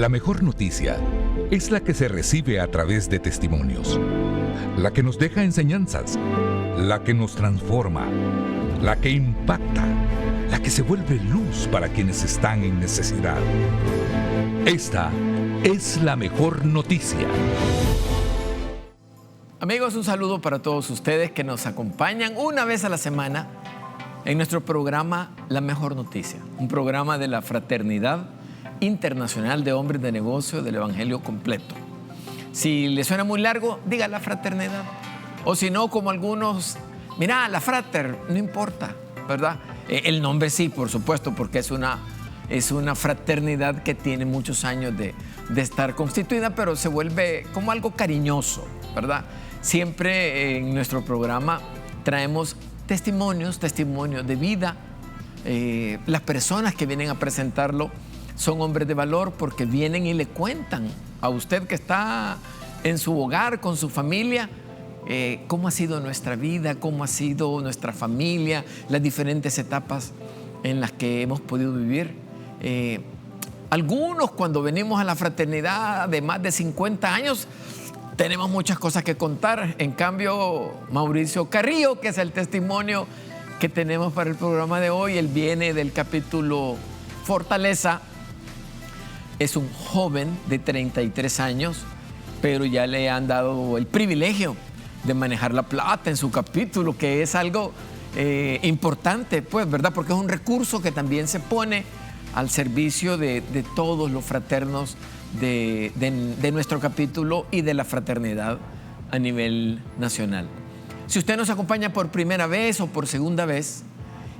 La mejor noticia es la que se recibe a través de testimonios, la que nos deja enseñanzas, la que nos transforma, la que impacta, la que se vuelve luz para quienes están en necesidad. Esta es la mejor noticia. Amigos, un saludo para todos ustedes que nos acompañan una vez a la semana en nuestro programa La Mejor Noticia, un programa de la Fraternidad Internacional de Hombres de Negocio del Evangelio Completo. Si le suena muy largo, diga la fraternidad. O si no, como algunos, mira, la frater, no importa, ¿verdad? El nombre sí, por supuesto, porque es una fraternidad que tiene muchos años de estar constituida, pero se vuelve como algo cariñoso, ¿verdad? Siempre en nuestro programa traemos testimonios de vida. Las personas que vienen a presentarlo son hombres de valor porque vienen y le cuentan a usted que está en su hogar, con su familia, cómo ha sido nuestra vida, cómo ha sido nuestra familia, las diferentes etapas en las que hemos podido vivir. Algunos, cuando venimos a la fraternidad de más de 50 años, tenemos muchas cosas que contar. En cambio, Mauricio Carrillo, que es el testimonio que tenemos para el programa de hoy, él viene del capítulo Fortaleza. Es un joven de 33 años, pero ya le han dado el privilegio de manejar la plata en su capítulo, que es algo importante, pues, ¿verdad? Porque es un recurso que también se pone al servicio de todos los fraternos de nuestro capítulo y de la fraternidad a nivel nacional. Si usted nos acompaña por primera vez o por segunda vez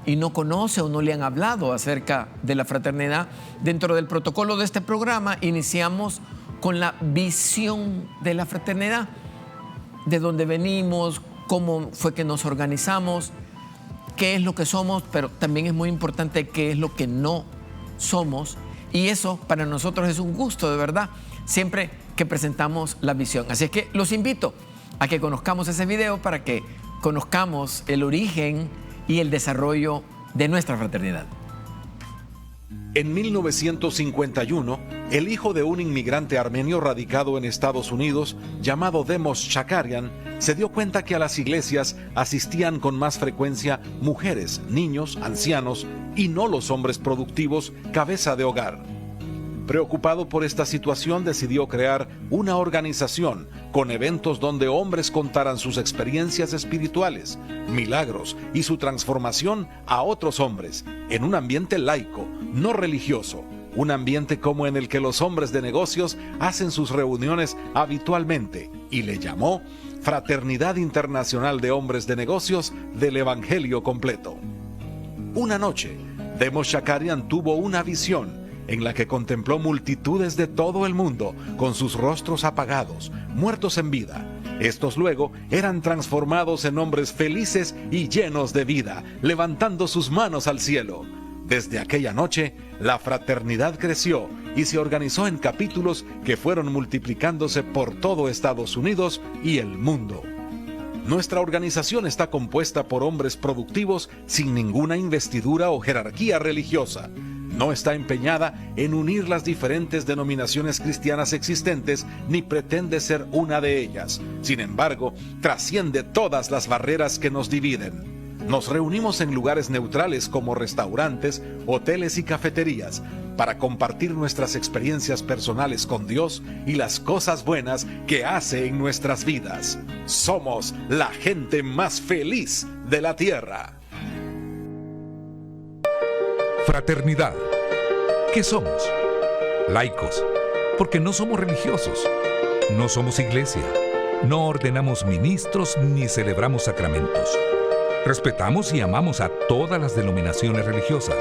y no conoce o no le han hablado acerca de la fraternidad, dentro del protocolo de este programa iniciamos con la visión de la fraternidad, de dónde venimos, cómo fue que nos organizamos, qué es lo que somos, pero también es muy importante qué es lo que no somos. Y eso para nosotros es un gusto, de verdad, siempre que presentamos la visión. Así es que los invito a que conozcamos ese video para que conozcamos el origen y el desarrollo de nuestra fraternidad. En 1951, el hijo de un inmigrante armenio radicado en Estados Unidos, llamado Demos Shakarian, se dio cuenta que a las iglesias asistían con más frecuencia mujeres, niños, ancianos y no los hombres productivos, cabeza de hogar. Preocupado por esta situación, decidió crear una organización con eventos donde hombres contaran sus experiencias espirituales, milagros y su transformación a otros hombres, en un ambiente laico, no religioso, un ambiente como en el que los hombres de negocios hacen sus reuniones habitualmente, y le llamó Fraternidad Internacional de Hombres de Negocios del Evangelio Completo. Una noche, Demos Shakarian tuvo una visión en la que contempló multitudes de todo el mundo con sus rostros apagados, muertos en vida. Estos luego eran transformados en hombres felices y llenos de vida, levantando sus manos al cielo. Desde aquella noche, la fraternidad creció y se organizó en capítulos que fueron multiplicándose por todo Estados Unidos y el mundo. Nuestra organización está compuesta por hombres productivos sin ninguna investidura o jerarquía religiosa. No está empeñada en unir las diferentes denominaciones cristianas existentes, ni pretende ser una de ellas. Sin embargo, trasciende todas las barreras que nos dividen. Nos reunimos en lugares neutrales como restaurantes, hoteles y cafeterías para compartir nuestras experiencias personales con Dios y las cosas buenas que hace en nuestras vidas. Somos la gente más feliz de la tierra. Fraternidad. ¿Qué somos? Laicos, porque no somos religiosos. No somos iglesia. No ordenamos ministros ni celebramos sacramentos. Respetamos y amamos a todas las denominaciones religiosas,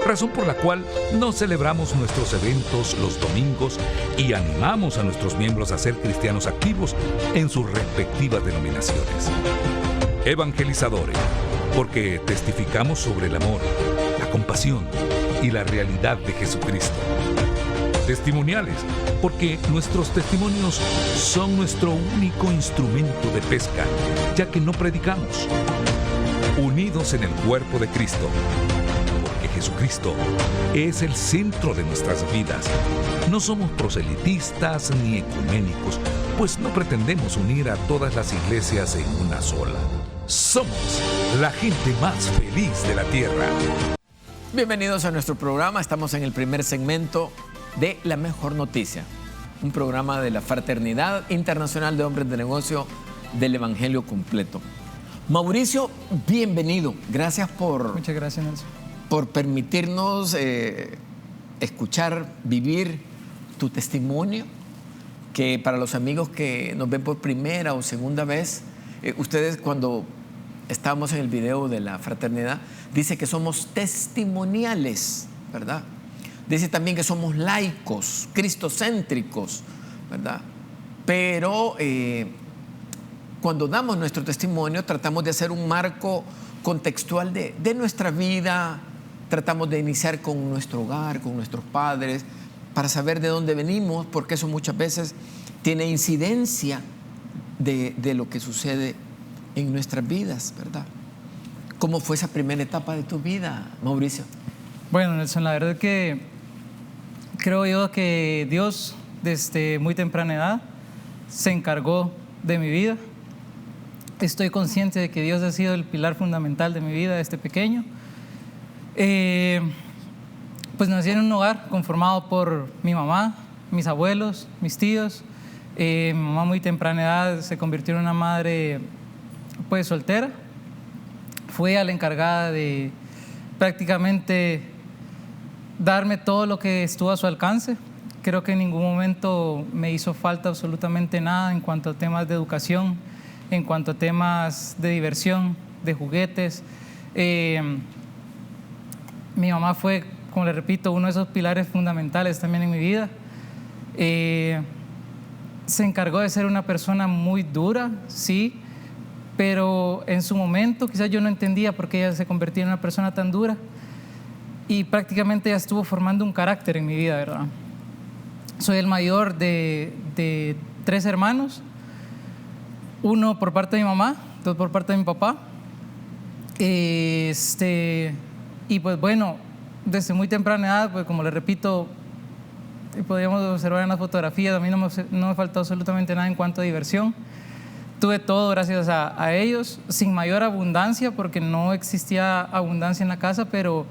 razón por la cual no celebramos nuestros eventos los domingos y animamos a nuestros miembros a ser cristianos activos en sus respectivas denominaciones. Evangelizadores, porque testificamos sobre el amor, la compasión y la realidad de Jesucristo. Testimoniales, porque nuestros testimonios son nuestro único instrumento de pesca, ya que no predicamos. Unidos en el cuerpo de Cristo, porque Jesucristo es el centro de nuestras vidas. No somos proselitistas ni ecuménicos, pues no pretendemos unir a todas las iglesias en una sola. Somos la gente más feliz de la tierra. Bienvenidos a nuestro programa. Estamos en el primer segmento de La Mejor Noticia, un programa de la Fraternidad Internacional de Hombres de Negocio del Evangelio Completo. Mauricio, bienvenido. Gracias Muchas gracias, Nelson. por permitirnos escuchar, vivir tu testimonio, que para los amigos que nos ven por primera o segunda vez, ustedes cuando estábamos en el video de la fraternidad, dice que somos testimoniales, ¿verdad? Dice también que somos laicos, cristocéntricos, ¿verdad? Pero cuando damos nuestro testimonio tratamos de hacer un marco contextual de nuestra vida, tratamos de iniciar con nuestro hogar, con nuestros padres, para saber de dónde venimos, porque eso muchas veces tiene incidencia de lo que sucede en nuestras vidas, ¿verdad? ¿Cómo fue esa primera etapa de tu vida, Mauricio? Bueno, Nelson, la verdad es que creo yo que Dios desde muy temprana edad se encargó de mi vida. Estoy consciente de que Dios ha sido el pilar fundamental de mi vida desde pequeño. Pues nací en un hogar conformado por mi mamá, mis abuelos, mis tíos. Mi mamá muy temprana edad se convirtió en una madre pues soltera. Fue a la encargada de prácticamente darme todo lo que estuvo a su alcance. Creo que en ningún momento me hizo falta absolutamente nada en cuanto a temas de educación, en cuanto a temas de diversión, de juguetes. Mi mamá fue, como le repito, uno de esos pilares fundamentales también en mi vida. Se encargó de ser una persona muy dura, sí, pero en su momento quizás yo no entendía por qué ella se convertía en una persona tan dura, y prácticamente ella estuvo formando un carácter en mi vida, ¿verdad? Soy el mayor de 3 hermanos, uno por parte de mi mamá, 2 por parte de mi papá. Y pues bueno, desde muy temprana edad, pues como le repito, y podríamos observar en las fotografías, a mí no me faltó absolutamente nada en cuanto a diversión. Tuve todo gracias a ellos, sin mayor abundancia, porque no existía abundancia en la casa, pero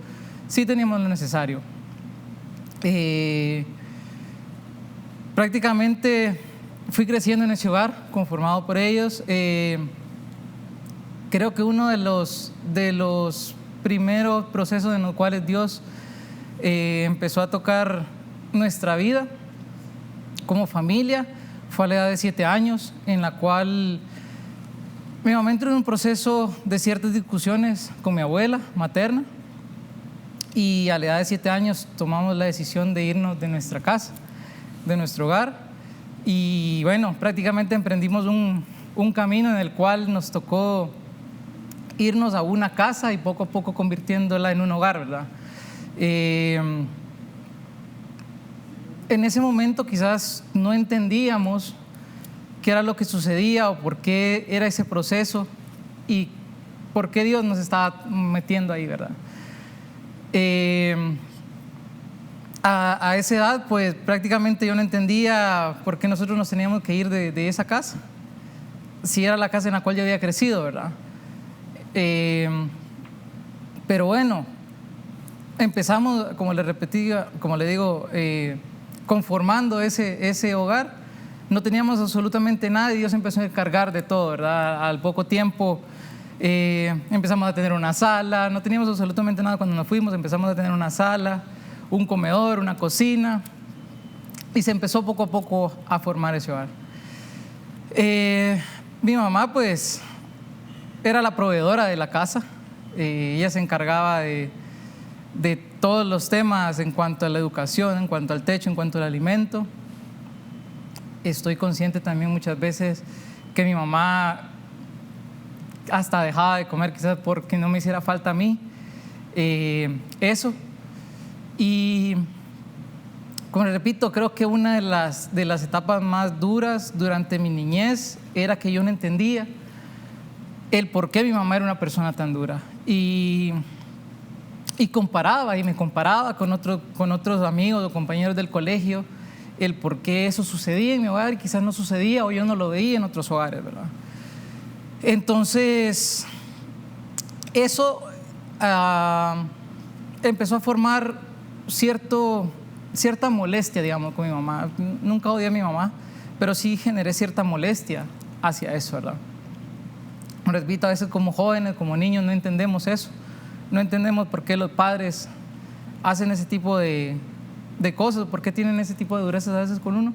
sí teníamos lo necesario. Prácticamente fui creciendo en ese hogar, conformado por ellos. Creo que uno de los primeros procesos en los cuales Dios empezó a tocar nuestra vida como familia fue a la edad de 7 años, en la cual mi mamá entró en un proceso de ciertas discusiones con mi abuela materna, y a la edad de 7 años tomamos la decisión de irnos de nuestra casa, de nuestro hogar, y bueno, prácticamente emprendimos un camino en el cual nos tocó irnos a una casa y poco a poco convirtiéndola en un hogar, ¿verdad? En ese momento quizás no entendíamos qué era lo que sucedía o por qué era ese proceso y por qué Dios nos estaba metiendo ahí, ¿verdad? A esa edad, pues prácticamente yo no entendía por qué nosotros nos teníamos que ir de esa casa, si era la casa en la cual yo había crecido, ¿verdad? Pero bueno, empezamos, como le repetí, como le digo, conformando ese hogar. No teníamos absolutamente nada y Dios empezó a encargar de todo, ¿verdad? Al poco tiempo empezamos a tener una sala. No teníamos absolutamente nada cuando nos fuimos. Empezamos a tener una sala, un comedor, una cocina, y se empezó poco a poco a formar ese hogar. Mi mamá pues era la proveedora de la casa. Ella se encargaba de todos los temas en cuanto a la educación, en cuanto al techo, en cuanto al alimento. Estoy consciente también muchas veces que mi mamá hasta dejaba de comer, quizás porque no me hiciera falta a mí eso. Y como les repito, creo que una de las etapas más duras durante mi niñez era que yo no entendía el por qué mi mamá era una persona tan dura. Y me comparaba con otros amigos o compañeros del colegio el por qué eso sucedía en mi hogar y quizás no sucedía o yo no lo veía en otros hogares, ¿verdad? Entonces, eso empezó a formar cierta molestia, digamos, con mi mamá. Nunca odié a mi mamá, pero sí generé cierta molestia hacia eso, ¿verdad? Repito, a veces como jóvenes, como niños, no entendemos eso. No entendemos por qué los padres hacen ese tipo de cosas, por qué tienen ese tipo de durezas a veces con uno.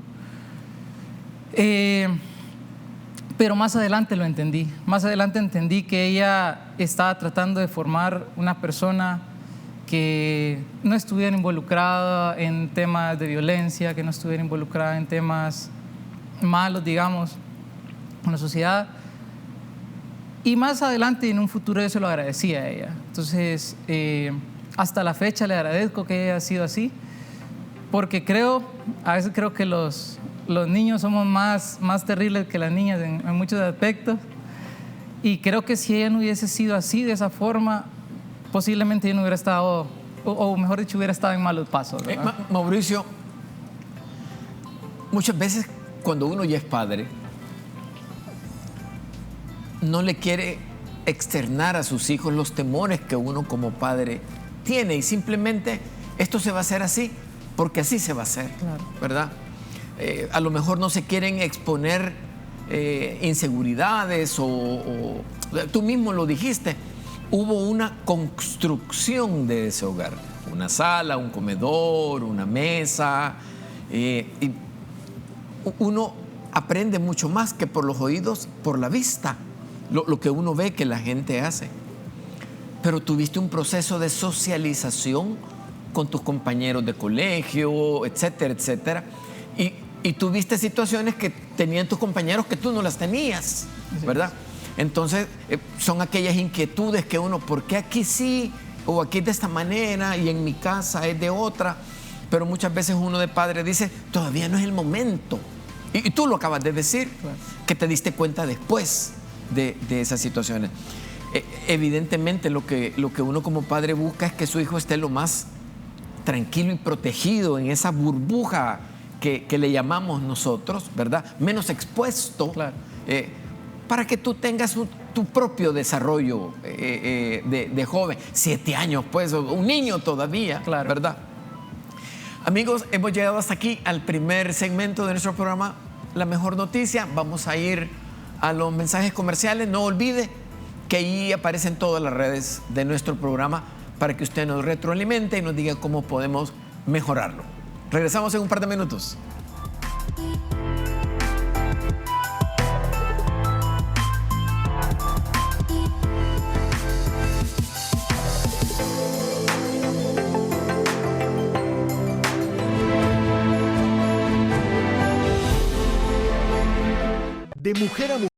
Pero más adelante lo entendí. Más adelante entendí que ella estaba tratando de formar una persona que no estuviera involucrada en temas de violencia, que no estuviera involucrada en temas malos, digamos, en la sociedad. Y más adelante, en un futuro, yo se lo agradecía a ella. Entonces, hasta la fecha le agradezco que haya sido así, porque a veces creo que los niños somos más terribles que las niñas en muchos aspectos. Y creo que si ella no hubiese sido así, de esa forma, posiblemente yo no hubiera estado, o mejor dicho, hubiera estado en malos pasos, ¿verdad? Mauricio, muchas veces cuando uno ya es padre, no le quiere externar a sus hijos los temores que uno como padre tiene y simplemente esto se va a hacer así porque así se va a hacer, claro, ¿verdad? A lo mejor no se quieren exponer inseguridades o tú mismo lo dijiste, hubo una construcción de ese hogar, una sala, un comedor, una mesa, y uno aprende mucho más que por los oídos, por la vista. Lo que uno ve que la gente hace. Pero tuviste un proceso de socialización con tus compañeros de colegio, etcétera, etcétera. Y tuviste situaciones que tenían tus compañeros que tú no las tenías, ¿verdad? Entonces, son aquellas inquietudes que uno, ¿por qué aquí sí? O aquí de esta manera y en mi casa es de otra. Pero muchas veces uno de padre dice, todavía no es el momento. Y tú lo acabas de decir, claro, que te diste cuenta después de esas situaciones. Evidentemente lo que uno como padre busca es que su hijo esté lo más tranquilo y protegido en esa burbuja que le llamamos nosotros, ¿verdad? Menos expuesto, claro, para que tú tengas tu propio desarrollo de joven. 7 años, pues, un niño todavía, claro, ¿verdad? Amigos, hemos llegado hasta aquí al primer segmento de nuestro programa La Mejor Noticia. Vamos a ir a los mensajes comerciales. No olvide que ahí aparecen todas las redes de nuestro programa para que usted nos retroalimente y nos diga cómo podemos mejorarlo. Regresamos en un par de minutos. De mujer a mujer.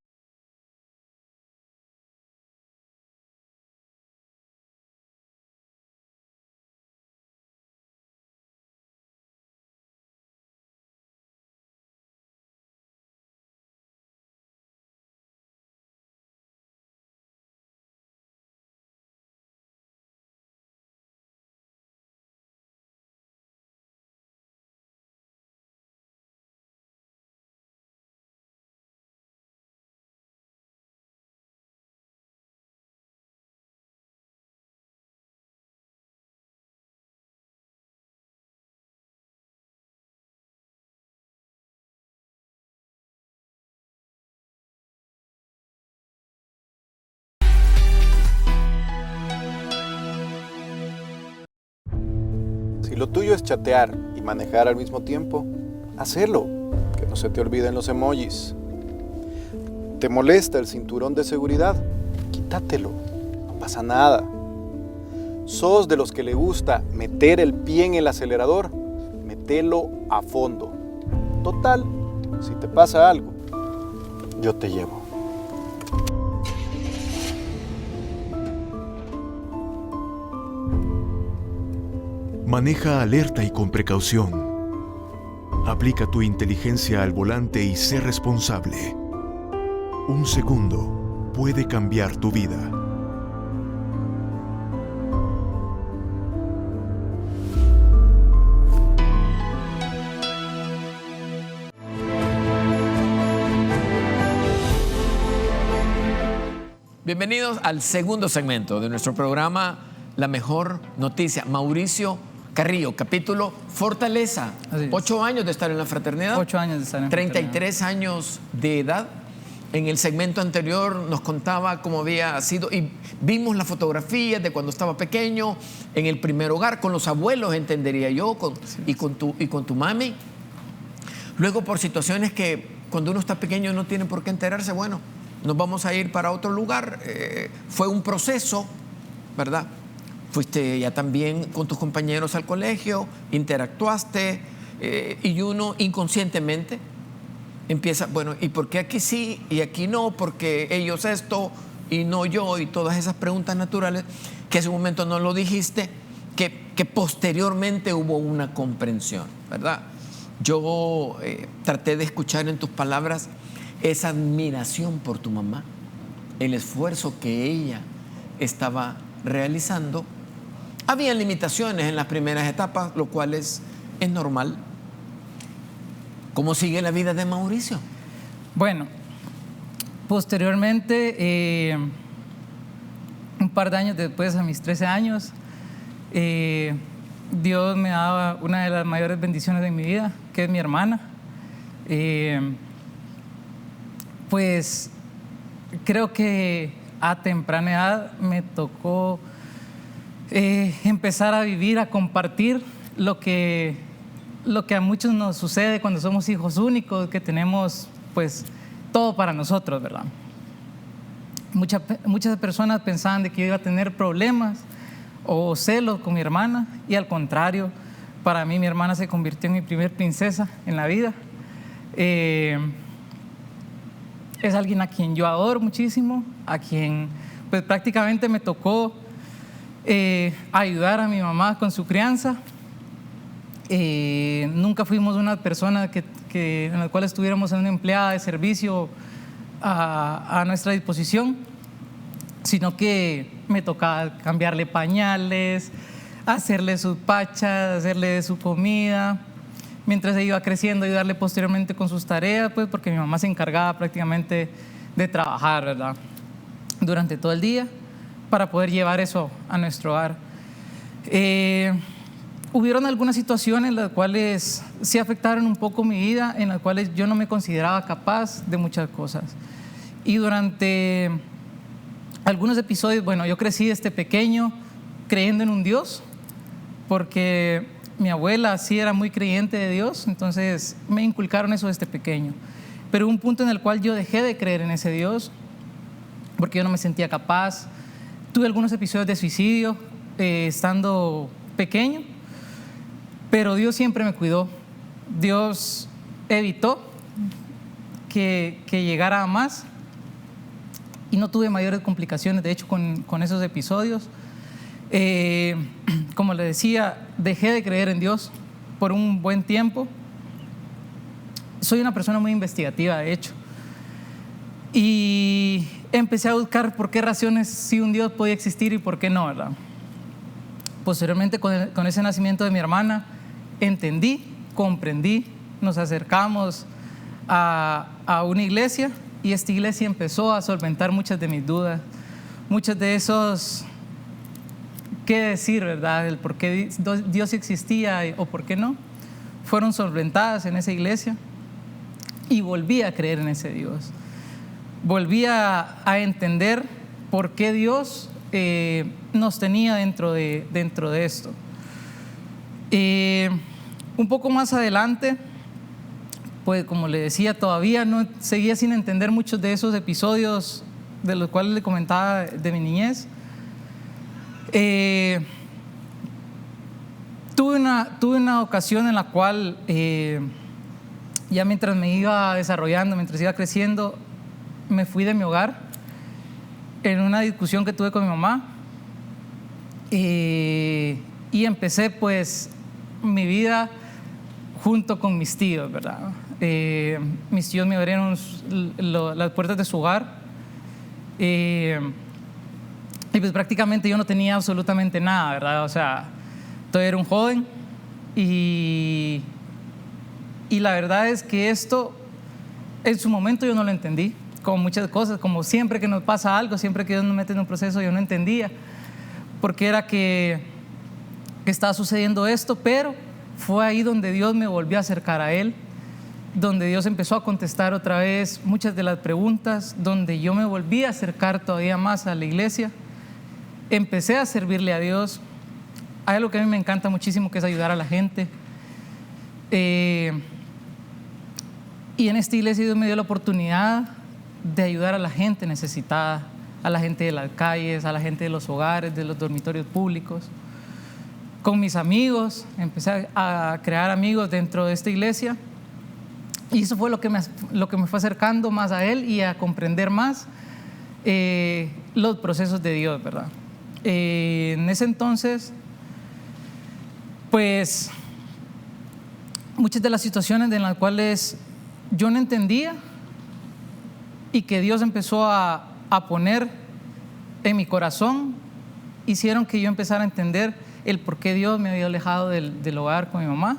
Si lo tuyo es chatear y manejar al mismo tiempo, hazlo, que no se te olviden los emojis. ¿Te molesta el cinturón de seguridad? Quítatelo, no pasa nada. ¿Sos de los que le gusta meter el pie en el acelerador? Mételo a fondo. Total, si te pasa algo, yo te llevo. Maneja alerta y con precaución. Aplica tu inteligencia al volante y sé responsable. 1 segundo puede cambiar tu vida. Bienvenidos al segundo segmento de nuestro programa La Mejor Noticia. Mauricio Carrillo, capítulo Fortaleza. 8 años de estar en la fraternidad. 8 años de estar en la fraternidad. 33 años de edad. En el segmento anterior nos contaba cómo había sido y vimos las fotografías de cuando estaba pequeño, en el primer hogar, con los abuelos, entendería yo, y con tu mami. Luego, por situaciones que cuando uno está pequeño no tiene por qué enterarse, bueno, nos vamos a ir para otro lugar. Fue un proceso, ¿verdad? Fuiste ya también con tus compañeros al colegio, interactuaste y uno inconscientemente empieza, bueno, ¿y por qué aquí sí y aquí no? Porque ellos esto y no yo, y todas esas preguntas naturales que en ese momento no lo dijiste, que posteriormente hubo una comprensión, ¿verdad? Yo traté de escuchar en tus palabras esa admiración por tu mamá, el esfuerzo que ella estaba realizando. Había limitaciones en las primeras etapas, lo cual es normal. ¿Cómo sigue la vida de Mauricio? Bueno, posteriormente, un par de años después, a mis 13 años, Dios me daba una de las mayores bendiciones de mi vida, que es mi hermana. Pues creo que a temprana edad me tocó empezar a vivir, a compartir lo que a muchos nos sucede cuando somos hijos únicos, que tenemos pues todo para nosotros, ¿verdad? Muchas personas pensaban de que yo iba a tener problemas o celos con mi hermana, y al contrario, para mí mi hermana se convirtió en mi primer princesa en la vida. Es alguien a quien yo adoro muchísimo, a quien pues prácticamente me tocó ayudar a mi mamá con su crianza. Nunca fuimos una persona en la cual estuviéramos en una empleada de servicio a nuestra disposición, sino que me tocaba cambiarle pañales, hacerle sus pachas, hacerle su comida, mientras ella iba creciendo, ayudarle posteriormente con sus tareas, pues porque mi mamá se encargaba prácticamente de trabajar, ¿verdad?, durante todo el día para poder llevar eso a nuestro hogar. Hubieron algunas situaciones las cuales sí afectaron un poco mi vida, en las cuales yo no me consideraba capaz de muchas cosas. Y durante algunos episodios, bueno, yo crecí desde pequeño creyendo en un Dios, porque mi abuela sí era muy creyente de Dios, entonces me inculcaron eso desde pequeño. Pero hubo un punto en el cual yo dejé de creer en ese Dios, porque yo no me sentía capaz. Tuve algunos episodios de suicidio estando pequeño, pero Dios siempre me cuidó. Dios evitó que llegara a más y no tuve mayores complicaciones, de hecho, con esos episodios. Como le decía, dejé de creer en Dios por un buen tiempo. Soy una persona muy investigativa, de hecho, y empecé a buscar por qué razones sí un Dios podía existir y por qué no, ¿verdad? Posteriormente, con ese nacimiento de mi hermana, entendí, comprendí, nos acercamos a una iglesia, y esta iglesia empezó a solventar muchas de mis dudas, muchos de esos qué decir, ¿verdad?, el por qué Dios existía o por qué no, fueron solventadas en esa iglesia, y volví a creer en ese Dios. Volví a entender por qué Dios nos tenía dentro de esto. Un poco más adelante, pues como le decía, todavía no seguía sin entender muchos de esos episodios de los cuales le comentaba de mi niñez. Tuve una ocasión en la cual ya mientras me iba desarrollando, mientras iba creciendo, me fui de mi hogar en una discusión que tuve con mi mamá, y empecé pues mi vida junto con mis tíos, ¿verdad? Mis tíos me abrieron las puertas de su hogar, y pues prácticamente yo no tenía absolutamente nada, ¿verdad? O sea, todavía era un joven, y la verdad es que esto en su momento yo no lo entendí. como muchas cosas, como siempre que nos pasa algo, siempre que Dios nos mete en un proceso, yo no entendía por qué era que estaba sucediendo esto, pero fue ahí donde Dios me volvió a acercar a Él, donde Dios empezó a contestar otra vez muchas de las preguntas, donde yo me volví a acercar todavía más a la iglesia, empecé a servirle a Dios. Hay algo que a mí me encanta muchísimo, que es ayudar a la gente. Y en esta iglesia Dios me dio la oportunidad de ayudar a la gente necesitada, a la gente de las calles, a la gente de los hogares, de los dormitorios públicos. Con mis amigos, empecé a crear amigos dentro de esta iglesia, y eso fue lo que me fue acercando más a Él y a comprender más los procesos de Dios, ¿verdad? En ese entonces, pues, muchas de las situaciones en las cuales yo no entendía y que Dios empezó a poner en mi corazón, hicieron que yo empezara a entender el por qué Dios me había alejado del hogar con mi mamá.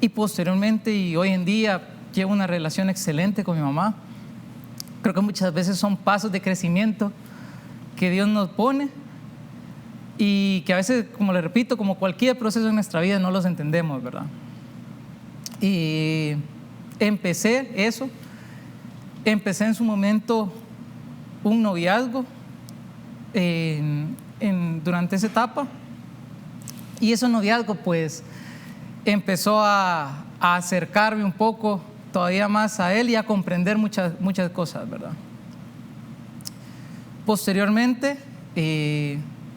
Y posteriormente, y hoy en día, llevo una relación excelente con mi mamá. Creo que muchas veces son pasos de crecimiento que Dios nos pone y que a veces, como le repito, como cualquier proceso en nuestra vida, no los entendemos, ¿verdad? Y empecé en su momento un noviazgo durante esa etapa, y ese noviazgo pues empezó a acercarme un poco todavía más a Él y a comprender muchas cosas, ¿verdad? Posteriormente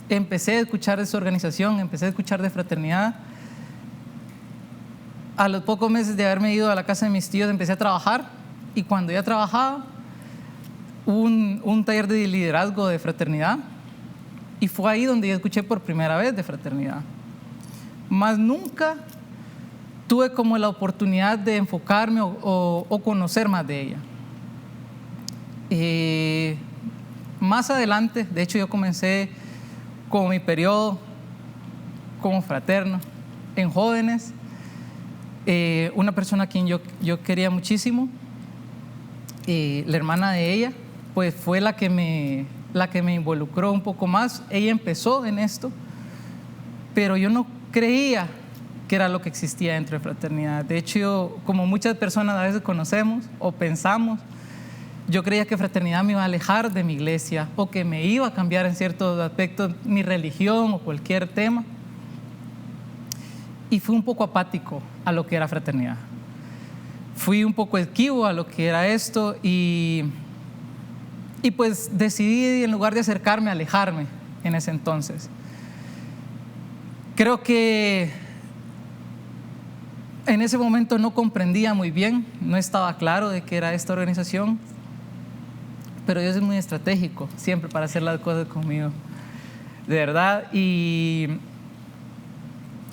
empecé a escuchar de su organización, empecé a escuchar de Fraternidad. A los pocos meses de haberme ido a la casa de mis tíos, empecé a trabajar, y cuando ya trabajaba, hubo un taller de liderazgo de Fraternidad, y fue ahí donde yo escuché por primera vez de Fraternidad. Más nunca tuve como la oportunidad de enfocarme o conocer más de ella. Más adelante, de hecho, yo comencé como mi periodo como fraterno en jóvenes. Una persona a quien yo quería muchísimo, la hermana de ella, pues fue la que me involucró un poco más. Ella empezó en esto, pero yo no creía que era lo que existía dentro de Fraternidad. De hecho, como muchas personas a veces conocemos o pensamos, yo creía que Fraternidad me iba a alejar de mi iglesia, o que me iba a cambiar en ciertos aspectos mi religión o cualquier tema. Y fui un poco apático a lo que era Fraternidad. Fui un poco esquivo a lo que era esto, y pues decidí, en lugar de acercarme, alejarme en ese entonces. Creo que en ese momento no comprendía muy bien, no estaba claro de qué era esta organización, pero Dios es muy estratégico siempre para hacer las cosas conmigo, de verdad. Y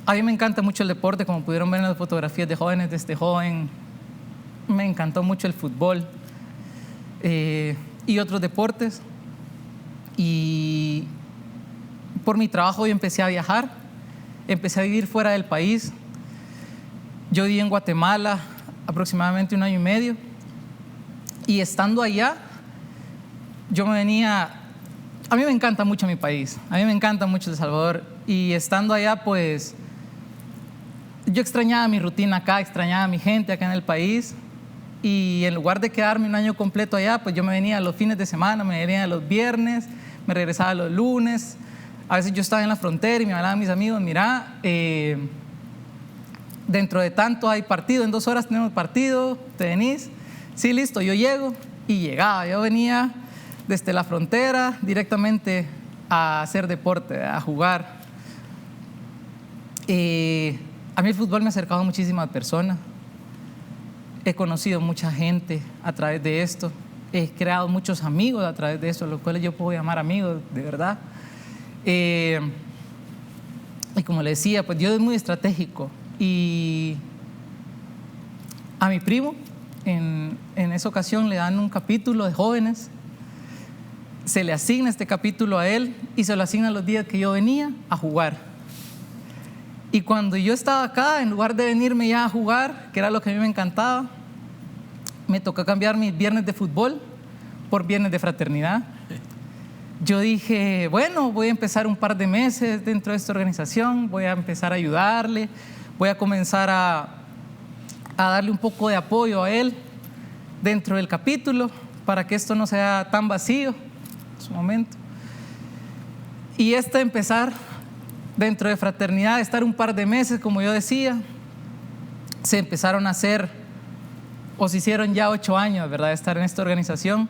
a mí me encanta mucho el deporte, como pudieron ver en las fotografías de jóvenes. Desde joven me encantó mucho el fútbol y otros deportes, y por mi trabajo yo empecé a viajar, empecé a vivir fuera del país. Yo viví en Guatemala aproximadamente 1 año y medio, y estando allá yo me venía, a mí me encanta mucho mi país, a mí me encanta mucho El Salvador, y estando allá pues yo extrañaba mi rutina acá, extrañaba a mi gente acá en el país, y en lugar de quedarme 1 año completo allá, pues yo me venía los fines de semana, me venía los viernes, me regresaba los lunes. A veces yo estaba en la frontera y me hablaban mis amigos: mira, dentro de tanto hay partido, en 2 horas tenemos partido, ¿te venís? Sí, listo, yo llego. Y llegaba, yo venía desde la frontera directamente a hacer deporte, a jugar. A mí el fútbol me ha acercado a muchísimas personas. He conocido mucha gente a través de esto. He creado muchos amigos a través de esto, los cuales yo puedo llamar amigos, de verdad. Y como le decía, pues Dios es muy estratégico. Y a mi primo, en esa ocasión, le dan un capítulo de jóvenes. Se le asigna este capítulo a él y se lo asigna los días que yo venía a jugar. Y cuando yo estaba acá, en lugar de venirme ya a jugar, que era lo que a mí me encantaba, me tocó cambiar mis viernes de fútbol por viernes de fraternidad. Yo dije, bueno, voy a empezar un par de meses dentro de esta organización, voy a empezar a ayudarle, voy a comenzar a darle un poco de apoyo a él dentro del capítulo para que esto no sea tan vacío en su momento. Y empezar dentro de fraternidad, estar un par de meses, como yo decía, se empezaron a hacer, o se hicieron ya 8 años, ¿verdad?, de estar en esta organización.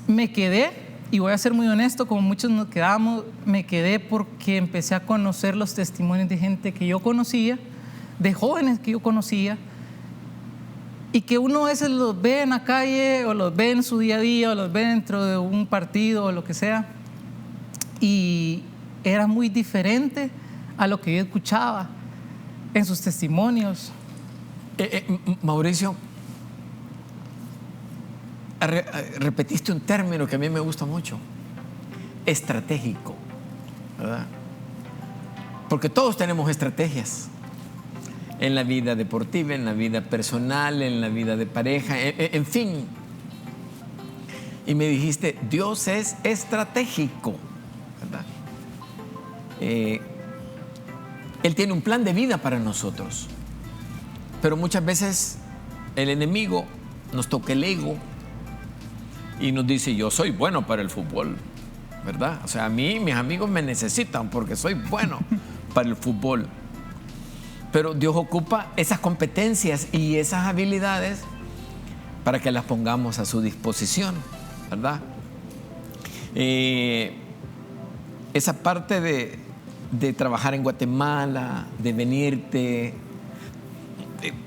Me quedé, y voy a ser muy honesto, como muchos nos quedamos, me quedé porque empecé a conocer los testimonios de gente que yo conocía, de jóvenes que yo conocía, y que uno a veces los ve en la calle, o los ve en su día a día, o los ve dentro de un partido, o lo que sea, y era muy diferente a lo que yo escuchaba en sus testimonios. Mauricio, repetiste un término que a mí me gusta mucho: estratégico, ¿verdad? Porque todos tenemos estrategias en la vida deportiva, en la vida personal, en la vida de pareja, en fin. Y me dijiste, Dios es estratégico, ¿verdad? Él tiene un plan de vida para nosotros, pero muchas veces el enemigo nos toca el ego y nos dice, yo soy bueno para el fútbol, ¿verdad? O sea, a mí, mis amigos me necesitan porque soy bueno para el fútbol. Pero Dios ocupa esas competencias y esas habilidades para que las pongamos a su disposición, ¿verdad? Esa parte de trabajar en Guatemala, de venirte,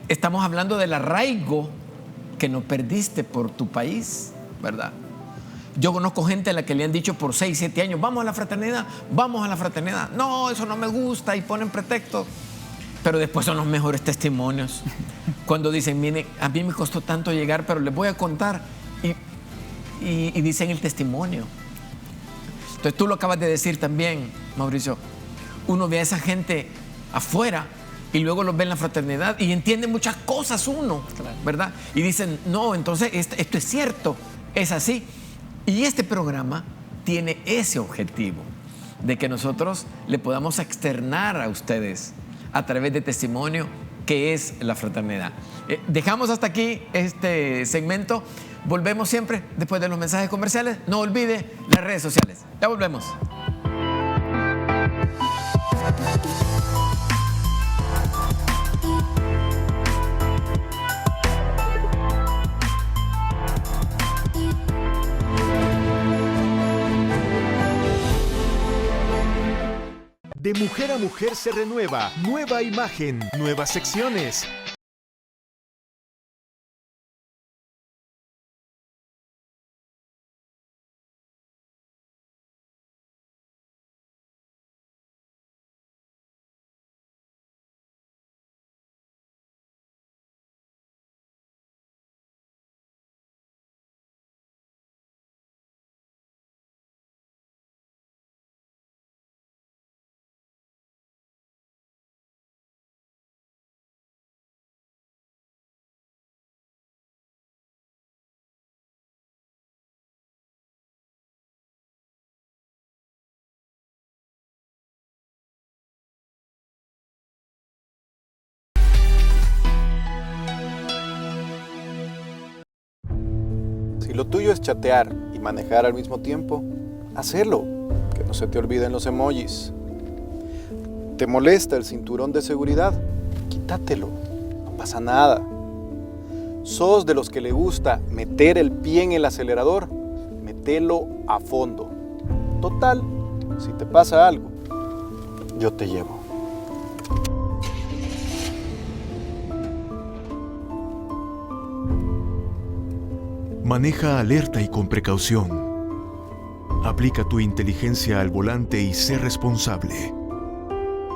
estamos hablando del arraigo que no perdiste por tu país, ¿verdad? Yo conozco gente a la que le han dicho por 6, 7 años, vamos a la fraternidad, vamos a la fraternidad. No, eso no me gusta, y ponen pretextos. Pero después son los mejores testimonios. Cuando dicen, miren, a mí me costó tanto llegar, pero les voy a contar. Y dicen el testimonio. Entonces tú lo acabas de decir también, Mauricio. Uno ve a esa gente afuera y luego los ve en la fraternidad y entiende muchas cosas uno, ¿verdad? Y dicen, no, entonces esto es cierto, es así. Y este programa tiene ese objetivo, de que nosotros le podamos externar a ustedes a través de testimonio que es la fraternidad. Dejamos hasta aquí este segmento. Volvemos siempre después de los mensajes comerciales. No olvide las redes sociales. Ya volvemos. De mujer a mujer se renueva, nueva imagen, nuevas secciones. Si lo tuyo es chatear y manejar al mismo tiempo, hazlo, que no se te olviden los emojis. ¿Te molesta el cinturón de seguridad? Quítatelo, no pasa nada. ¿Sos de los que le gusta meter el pie en el acelerador? Mételo a fondo. Total, si te pasa algo, yo te llevo. Maneja alerta y con precaución. Aplica tu inteligencia al volante y sé responsable.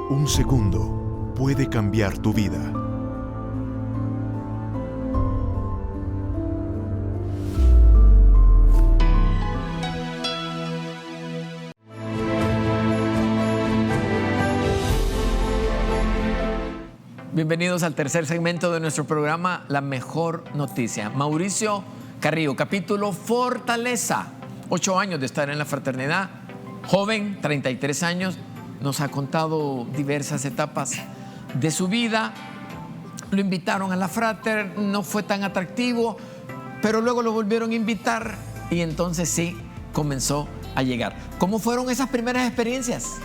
Un segundo puede cambiar tu vida. Bienvenidos al tercer segmento de nuestro programa La Mejor Noticia. Mauricio Carrillo, capítulo Fortaleza. 8 años de estar en la fraternidad. Joven, 33 años. Nos ha contado diversas etapas de su vida. Lo invitaron a la frater, no fue tan atractivo, pero luego lo volvieron a invitar y entonces sí comenzó a llegar. ¿Cómo fueron esas primeras experiencias?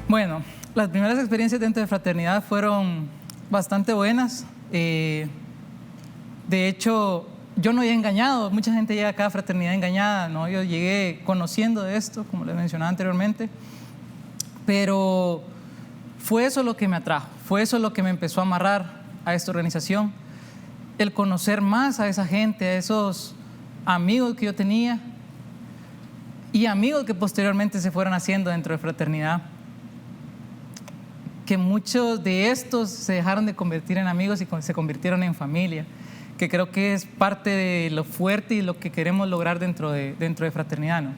Bueno, las primeras experiencias dentro de fraternidad fueron bastante buenas. De hecho, yo no había engañado. Mucha gente llega acá a fraternidad engañada, ¿no? Yo llegué conociendo de esto, como les mencionaba anteriormente, pero fue eso lo que me atrajo, fue eso lo que me empezó a amarrar a esta organización, el conocer más a esa gente, a esos amigos que yo tenía y amigos que posteriormente se fueron haciendo dentro de fraternidad, que muchos de estos se dejaron de convertir en amigos y se convirtieron en familia, que creo que es parte de lo fuerte y lo que queremos lograr dentro de fraternidad, ¿no?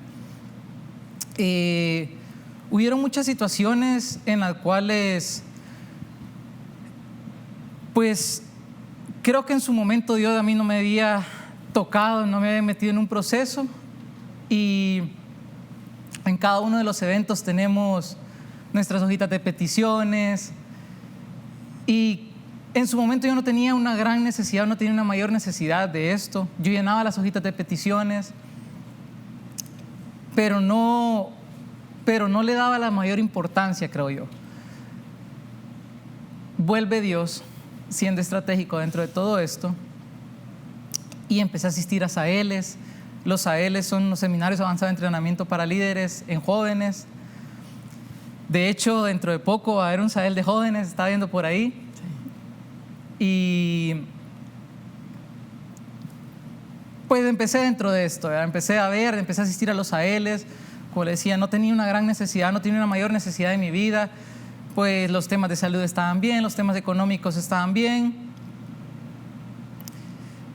Hubieron muchas situaciones en las cuales, pues, creo que en su momento Dios a mí no me había tocado, no me había metido en un proceso, y en cada uno de los eventos tenemos nuestras hojitas de peticiones, y en su momento yo no tenía una gran necesidad, no tenía una mayor necesidad de esto. Yo llenaba las hojitas de peticiones, pero no le daba la mayor importancia, creo yo. Vuelve Dios siendo estratégico dentro de todo esto y empecé a asistir a SAELes. Los SAELes son los seminarios avanzados de entrenamiento para líderes en jóvenes. De hecho, dentro de poco va a haber un SAEL de jóvenes, está viendo por ahí. Sí. Y pues empecé dentro de esto, ¿verdad? Empecé a asistir a los SAELes. Como le decía, no tenía una gran necesidad, no tenía una mayor necesidad en mi vida. Pues los temas de salud estaban bien, los temas económicos estaban bien.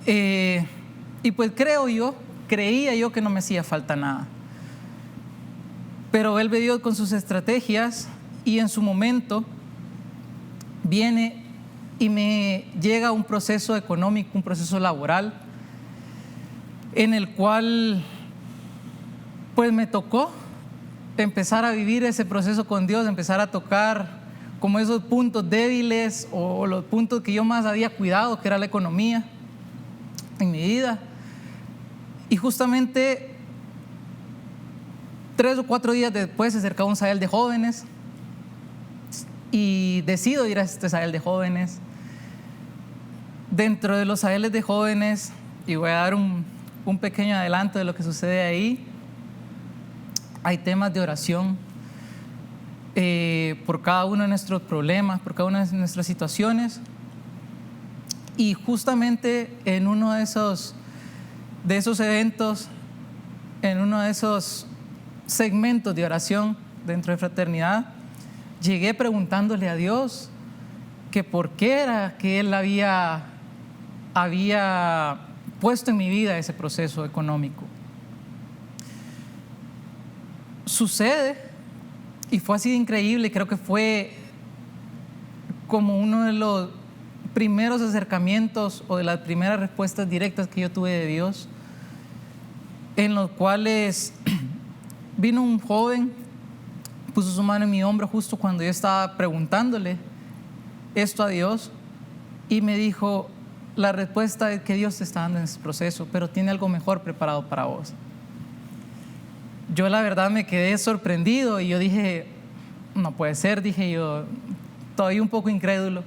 Y pues creía yo que no me hacía falta nada. Pero Él ve Dios con sus estrategias y en su momento viene y me llega un proceso económico, un proceso laboral, en el cual pues me tocó empezar a vivir ese proceso con Dios, empezar a tocar como esos puntos débiles o los puntos que yo más había cuidado, que era la economía en mi vida. Y justamente 3 o 4 días después se acercaba un SAEL de jóvenes y decido ir a este SAEL de jóvenes. Dentro de los SAELes de jóvenes, y voy a dar un pequeño adelanto de lo que sucede ahí, hay temas de oración por cada uno de nuestros problemas, por cada una de nuestras situaciones. Y justamente en uno de esos eventos, en uno de esos segmentos de oración dentro de fraternidad, llegué preguntándole a Dios que por qué era que Él había puesto en mi vida ese proceso económico. Sucede, y fue así de increíble, creo que fue como uno de los primeros acercamientos o de las primeras respuestas directas que yo tuve de Dios, en los cuales vino un joven, puso su mano en mi hombro justo cuando yo estaba preguntándole esto a Dios y me dijo: la respuesta es que Dios te está dando en ese proceso, pero tiene algo mejor preparado para vos. Yo la verdad me quedé sorprendido y yo dije, no puede ser, dije yo, todavía un poco incrédulo.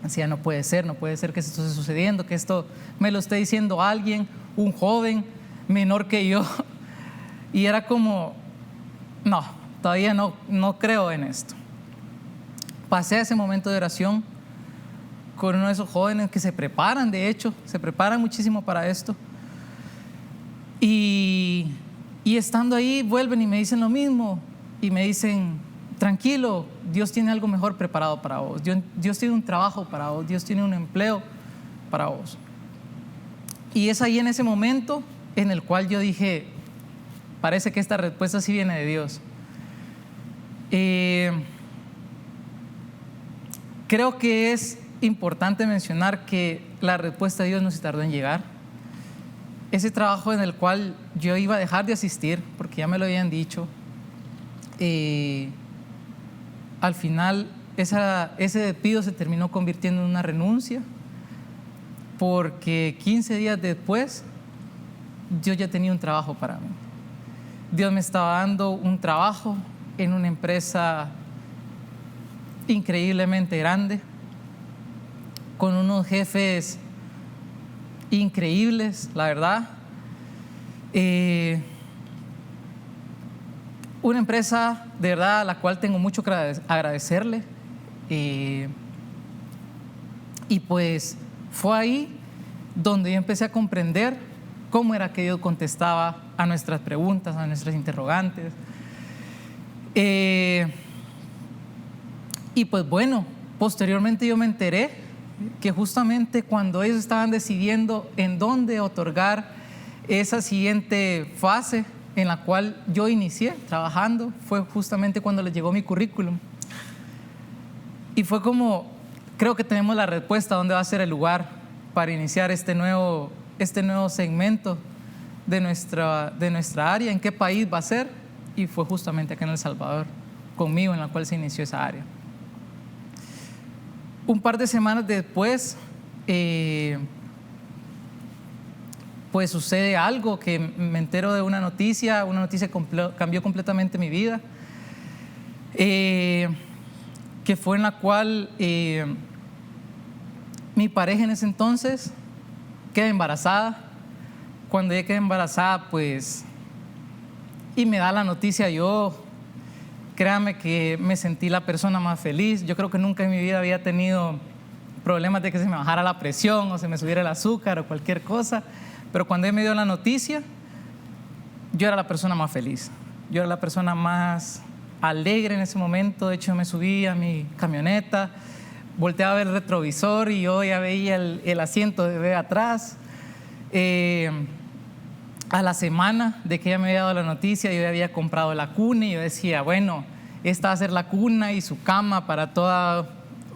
Decía, no puede ser que esto esté sucediendo, que esto me lo esté diciendo alguien, un joven menor que yo. Y era como, no, todavía no creo en esto. Pasé ese momento de oración con uno de esos jóvenes que se preparan, de hecho, se preparan muchísimo para esto. Y estando ahí, vuelven y me dicen lo mismo. Y me dicen, tranquilo, Dios tiene algo mejor preparado para vos. Dios tiene un trabajo para vos, Dios tiene un empleo para vos. Y es ahí en ese momento en el cual yo dije, parece que esta respuesta sí viene de Dios. creo que es importante mencionar que la respuesta de Dios no se tardó en llegar. Ese trabajo en el cual yo iba a dejar de asistir, porque ya me lo habían dicho, al final ese despido se terminó convirtiendo en una renuncia, porque 15 días después Dios ya tenía un trabajo para mí. Dios me estaba dando un trabajo en una empresa increíblemente grande, con unos jefes increíbles, la verdad. Una empresa de verdad a la cual tengo mucho que agradecerle. Y pues fue ahí donde yo empecé a comprender cómo era que Dios contestaba a nuestras preguntas, a nuestras interrogantes. Y pues bueno, posteriormente yo me enteré que justamente cuando ellos estaban decidiendo en dónde otorgar esa siguiente fase en la cual yo inicié trabajando, fue justamente cuando les llegó mi currículum. Y fue como, creo que tenemos la respuesta a dónde va a ser el lugar para iniciar este nuevo segmento de nuestra área, en qué país va a ser, y fue justamente acá en El Salvador, conmigo, en la cual se inició esa área. Un par de semanas después, pues sucede algo que me entero de una noticia que cambió completamente mi vida, que fue en la cual mi pareja en ese entonces queda embarazada. Cuando ella queda embarazada, pues, y me da la noticia, yo, créame que me sentí la persona más feliz. Yo creo que nunca en mi vida había tenido problemas de que se me bajara la presión o se me subiera el azúcar o cualquier cosa. Pero cuando él me dio la noticia, yo era la persona más feliz. Yo era la persona más alegre en ese momento. De hecho, me subí a mi camioneta, volteaba a ver el retrovisor y yo ya veía el asiento de bebé atrás. A la semana de que ella me había dado la noticia, yo había comprado la cuna y yo decía, bueno, esta va a ser la cuna y su cama para toda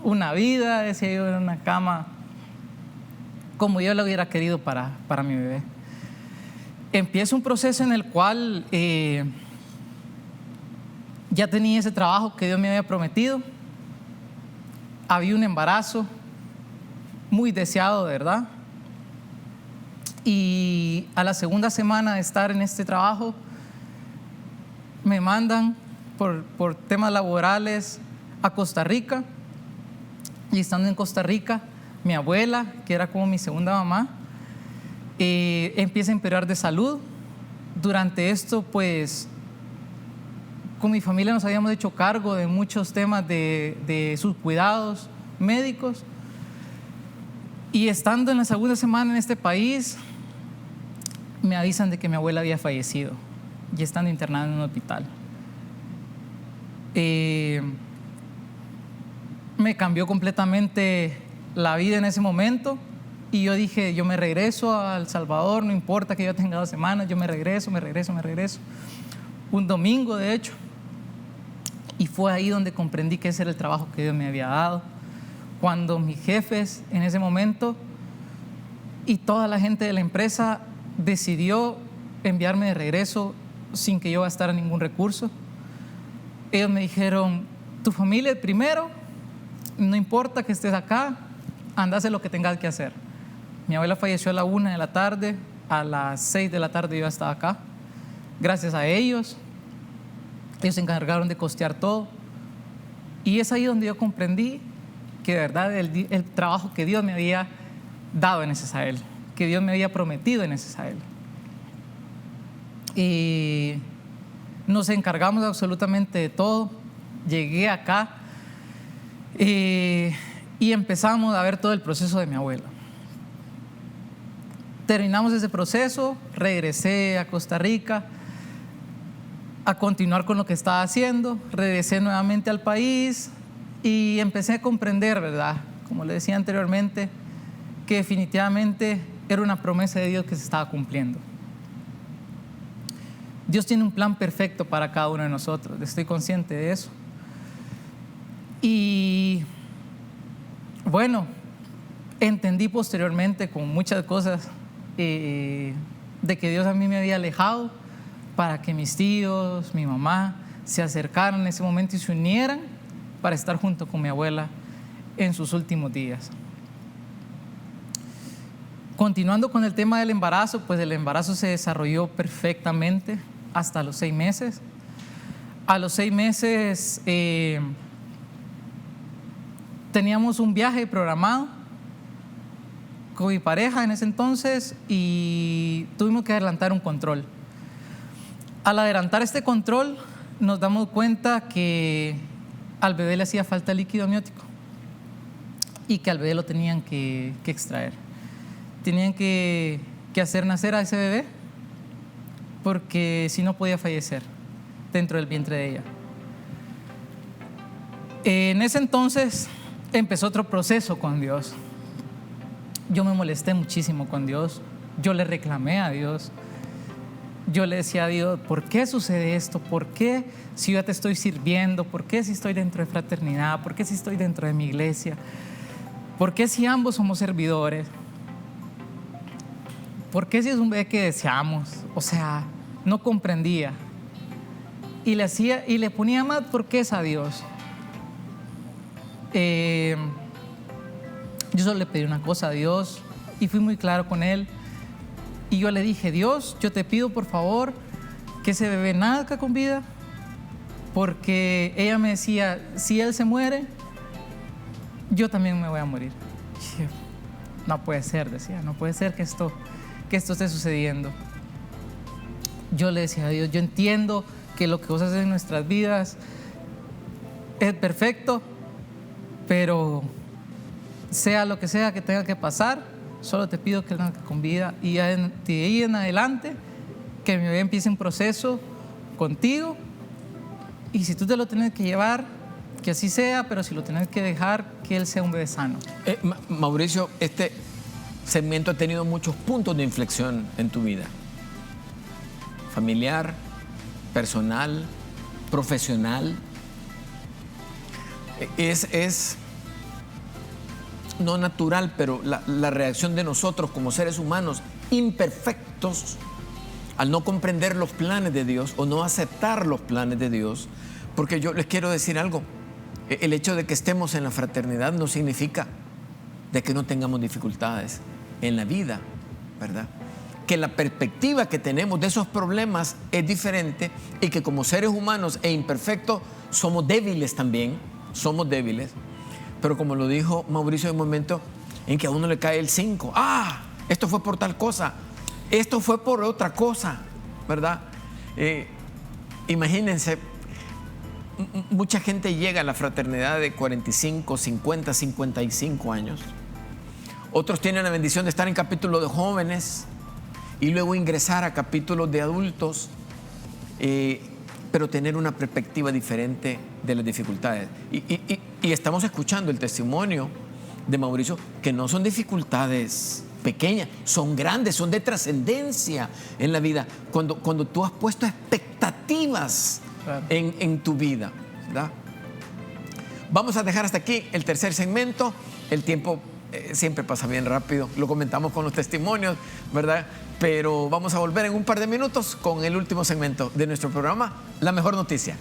una vida. Decía yo, era una cama como yo la hubiera querido para mi bebé. Empieza un proceso en el cual ya tenía ese trabajo que Dios me había prometido. Había un embarazo muy deseado, de verdad. Y a la segunda semana de estar en este trabajo, me mandan por temas laborales a Costa Rica. Y estando en Costa Rica, mi abuela, que era como mi segunda mamá, empieza a empeorar de salud. Durante esto, pues, con mi familia nos habíamos hecho cargo de muchos temas de sus cuidados médicos. Y estando en la segunda semana en este país, me avisan de que mi abuela había fallecido y estando internada en un hospital. Me cambió completamente la vida en ese momento y yo dije, yo me regreso a El Salvador, no importa que yo tenga 2 semanas, yo me regreso. Un domingo, de hecho, y fue ahí donde comprendí que ese era el trabajo que Dios me había dado. Cuando mis jefes en ese momento y toda la gente de la empresa decidió enviarme de regreso sin que yo gastara ningún recurso, ellos me dijeron, tu familia es primero, no importa que estés acá, anda a hacer lo que tengas que hacer. Mi abuela falleció a la 1 de la tarde, a las 6 de la tarde yo estaba acá. Gracias a ellos se encargaron de costear todo. Y es ahí donde yo comprendí que de verdad el trabajo que Dios me había dado en Israel, que Dios me había prometido en Israel. Y nos encargamos absolutamente de todo. Llegué acá y empezamos a ver todo el proceso de mi abuela. Terminamos ese proceso, regresé a Costa Rica a continuar con lo que estaba haciendo, regresé nuevamente al país y empecé a comprender, ¿verdad? Como le decía anteriormente, que definitivamente era una promesa de Dios que se estaba cumpliendo. Dios tiene un plan perfecto para cada uno de nosotros, estoy consciente de eso. Y Bueno, entendí posteriormente con muchas cosas de que Dios a mí me había alejado para que mis tíos, mi mamá se acercaran en ese momento y se unieran para estar junto con mi abuela en sus últimos días. Continuando con el tema del embarazo, pues el embarazo se desarrolló perfectamente hasta los 6 meses. A los 6 meses teníamos un viaje programado con mi pareja en ese entonces y tuvimos que adelantar un control. Al adelantar este control nos damos cuenta que al bebé le hacía falta líquido amniótico y que al bebé lo tenían que extraer. Tenían que hacer nacer a ese bebé porque si no podía fallecer dentro del vientre de ella. En ese entonces empezó otro proceso con Dios. Yo me molesté muchísimo con Dios. Yo le reclamé a Dios. Yo le decía a Dios, ¿por qué sucede esto? ¿Por qué si yo te estoy sirviendo? ¿Por qué si estoy dentro de fraternidad? ¿Por qué si estoy dentro de mi iglesia? ¿Por qué si ambos somos servidores? ¿Por qué si es un bebé que deseamos? O sea, no comprendía. Y le ponía más por qué es a Dios. Yo solo le pedí una cosa a Dios y fui muy claro con Él. Y yo le dije, Dios, yo te pido por favor que ese bebé nazca con vida, porque ella me decía, si él se muere, yo también me voy a morir. Y yo, no puede ser, decía, no puede ser que esto esté sucediendo. Yo le decía a Dios, yo entiendo que lo que vos haces en nuestras vidas es perfecto, pero sea lo que sea que tenga que pasar, solo te pido que nazca con vida y de ahí en adelante que mi bebé empiece un proceso contigo y si tú te lo tienes que llevar, que así sea, pero si lo tienes que dejar, que él sea un bebé sano. Mauricio, este segmento ha tenido muchos puntos de inflexión en tu vida. Familiar, personal, profesional. Es no natural, pero la reacción de nosotros como seres humanos imperfectos al no comprender los planes de Dios o no aceptar los planes de Dios, porque yo les quiero decir algo, el hecho de que estemos en la fraternidad no significa de que no tengamos dificultades en la vida, ¿verdad? Que la perspectiva que tenemos de esos problemas es diferente y que como seres humanos e imperfectos somos débiles también, somos débiles. Pero como lo dijo Mauricio, hay un momento en que a uno le cae el 5. Esto fue por tal cosa, esto fue por otra cosa, ¿verdad? Imagínense, mucha gente llega a la fraternidad de 45, 50, 55 años. Otros tienen la bendición de estar en capítulos de jóvenes y luego ingresar a capítulos de adultos, pero tener una perspectiva diferente de las dificultades. Y estamos escuchando el testimonio de Mauricio, que no son dificultades pequeñas, son grandes, son de trascendencia en la vida. Cuando tú has puesto expectativas en tu vida, ¿verdad? Vamos a dejar hasta aquí el tercer segmento. El tiempo siempre pasa bien rápido, lo comentamos con los testimonios, ¿verdad? Pero vamos a volver en un par de minutos con el último segmento de nuestro programa, La Mejor Noticia.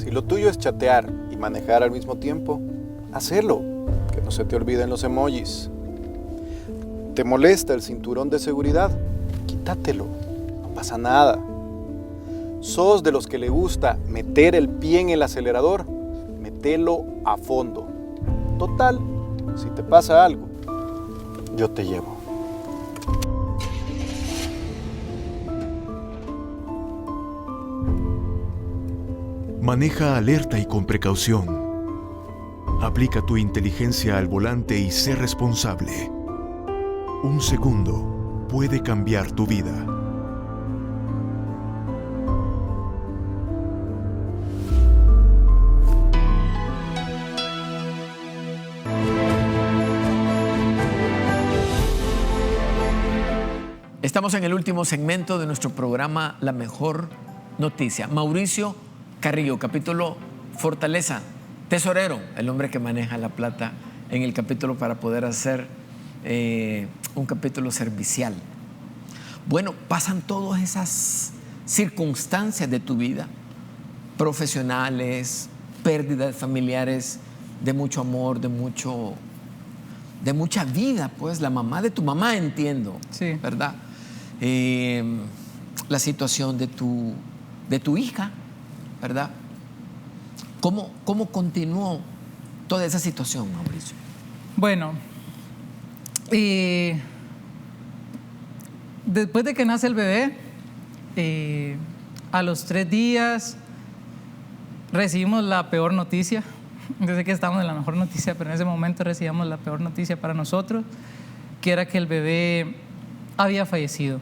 Si lo tuyo es chatear y manejar al mismo tiempo, hazlo, que no se te olviden los emojis. ¿Te molesta el cinturón de seguridad? Quítatelo, no pasa nada. ¿Sos de los que le gusta meter el pie en el acelerador? Mételo a fondo. Total, si te pasa algo, yo te llevo. Maneja alerta y con precaución. Aplica tu inteligencia al volante y sé responsable. Un segundo puede cambiar tu vida. Estamos en el último segmento de nuestro programa La Mejor Noticia. Mauricio Carrillo, capítulo Fortaleza. Tesorero, el hombre que maneja la plata en el capítulo para poder hacer un capítulo servicial. Bueno, pasan todas esas circunstancias de tu vida, profesionales, pérdidas familiares, de mucho amor, de mucha vida, pues la mamá de tu mamá, entiendo, Sí. ¿verdad? La situación de tu hija, ¿verdad? ¿Cómo continuó toda esa situación, Mauricio? Bueno, después de que nace el bebé, a los 3 días recibimos la peor noticia. Yo sé que estamos en la mejor noticia, pero en ese momento recibimos la peor noticia para nosotros, que era que el bebé había fallecido.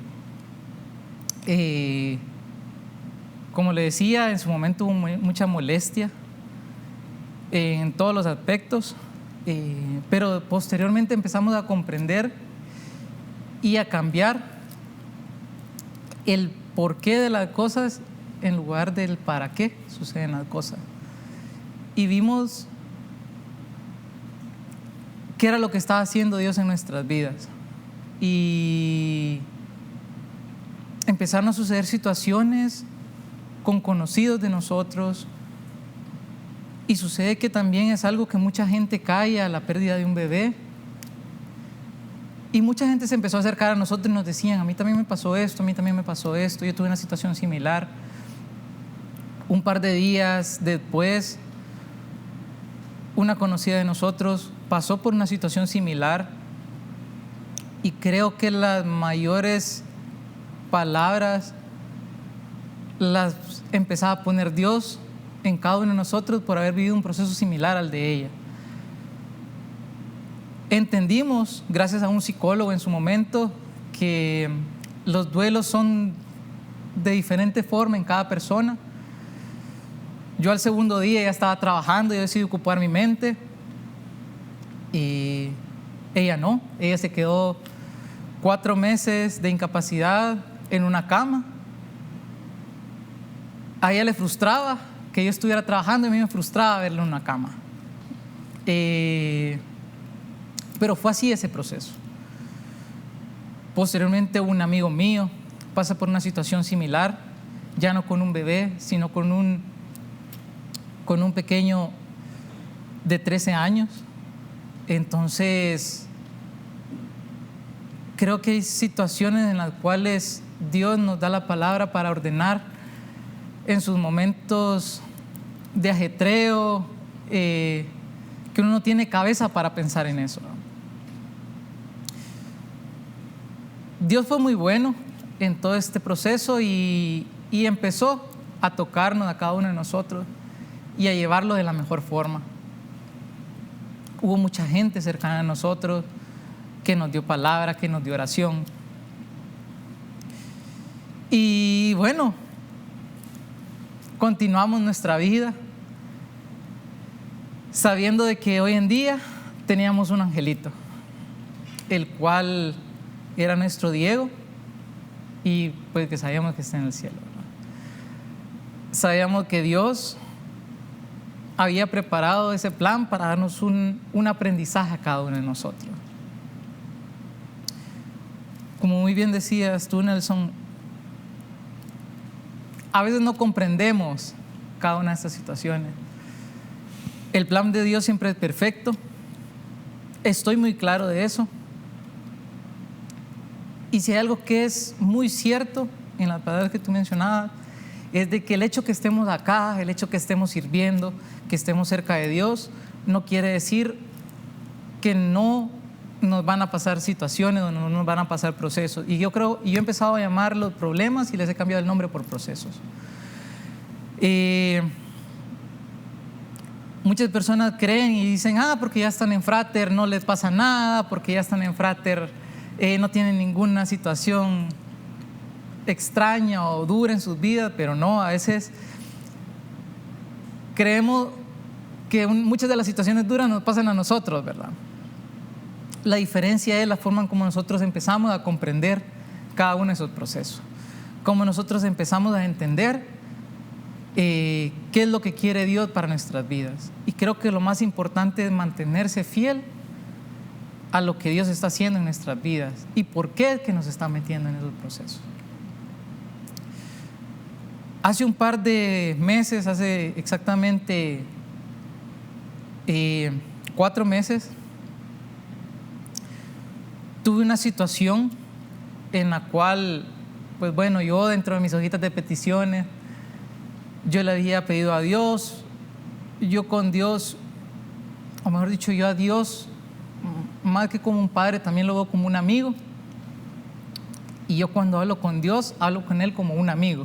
Como le decía, en su momento hubo mucha molestia en todos los aspectos, pero posteriormente empezamos a comprender y a cambiar el porqué de las cosas en lugar del para qué suceden las cosas. Y vimos qué era lo que estaba haciendo Dios en nuestras vidas. Y empezaron a suceder situaciones con conocidos de nosotros. Y sucede que también es algo que mucha gente cae a la pérdida de un bebé. Y mucha gente se empezó a acercar a nosotros y nos decían: a mí también me pasó esto, a mí también me pasó esto. Yo tuve una situación similar. Un par de días después, una conocida de nosotros pasó por una situación similar, y creo que las mayores palabras las empezaba a poner Dios en cada uno de nosotros por haber vivido un proceso similar al de ella. Entendimos, gracias a un psicólogo en su momento, que los duelos son de diferente forma en cada persona. Yo al segundo día ya estaba trabajando, yo decidí ocupar mi mente, y ella no. Ella se quedó 4 meses de incapacidad en una cama. A ella le frustraba que yo estuviera trabajando, y a mí me frustraba verla en una cama. Pero fue así ese proceso. Posteriormente, un amigo mío pasa por una situación similar, ya no con un bebé, sino con un pequeño de 13 años. Entonces, creo que hay situaciones en las cuales Dios nos da la palabra para ordenar en sus momentos de ajetreo, que uno no tiene cabeza para pensar en eso. Dios fue muy bueno en todo este proceso y empezó a tocarnos a cada uno de nosotros y a llevarlo de la mejor forma. Hubo mucha gente cercana a nosotros que nos dio palabra, que nos dio oración. Y bueno, continuamos nuestra vida sabiendo de que hoy en día teníamos un angelito, el cual era nuestro Diego, y pues que sabíamos que está en el cielo, ¿verdad? Sabíamos que Dios había preparado ese plan para darnos un aprendizaje a cada uno de nosotros. Como muy bien decías tú, Nelson, a veces no comprendemos cada una de estas situaciones. El plan de Dios siempre es perfecto. Estoy muy claro de eso. Y si hay algo que es muy cierto en las palabras que tú mencionabas, es de que el hecho que estemos acá, el hecho que estemos sirviendo, que estemos cerca de Dios, no quiere decir que no nos van a pasar situaciones o no nos van a pasar procesos. Y yo he empezado a llamar los problemas y les he cambiado el nombre por procesos. Muchas personas creen y dicen, porque ya están en Frater no les pasa nada, porque ya están en Frater no tienen ninguna situación extraña o dura en sus vidas, pero no, a veces creemos que muchas de las situaciones duras nos pasan a nosotros, ¿verdad? La diferencia es la forma en cómo nosotros empezamos a comprender cada uno de esos procesos, cómo nosotros empezamos a entender qué es lo que quiere Dios para nuestras vidas. Y creo que lo más importante es mantenerse fiel a lo que Dios está haciendo en nuestras vidas y por qué es que nos está metiendo en esos procesos. Hace un par de meses, hace exactamente 4 meses, tuve una situación en la cual, pues bueno, yo dentro de mis hojitas de peticiones, yo le había pedido a Dios, yo con Dios, o mejor dicho, yo a Dios, más que como un padre, también lo veo como un amigo. Y yo cuando hablo con Dios, hablo con Él como un amigo.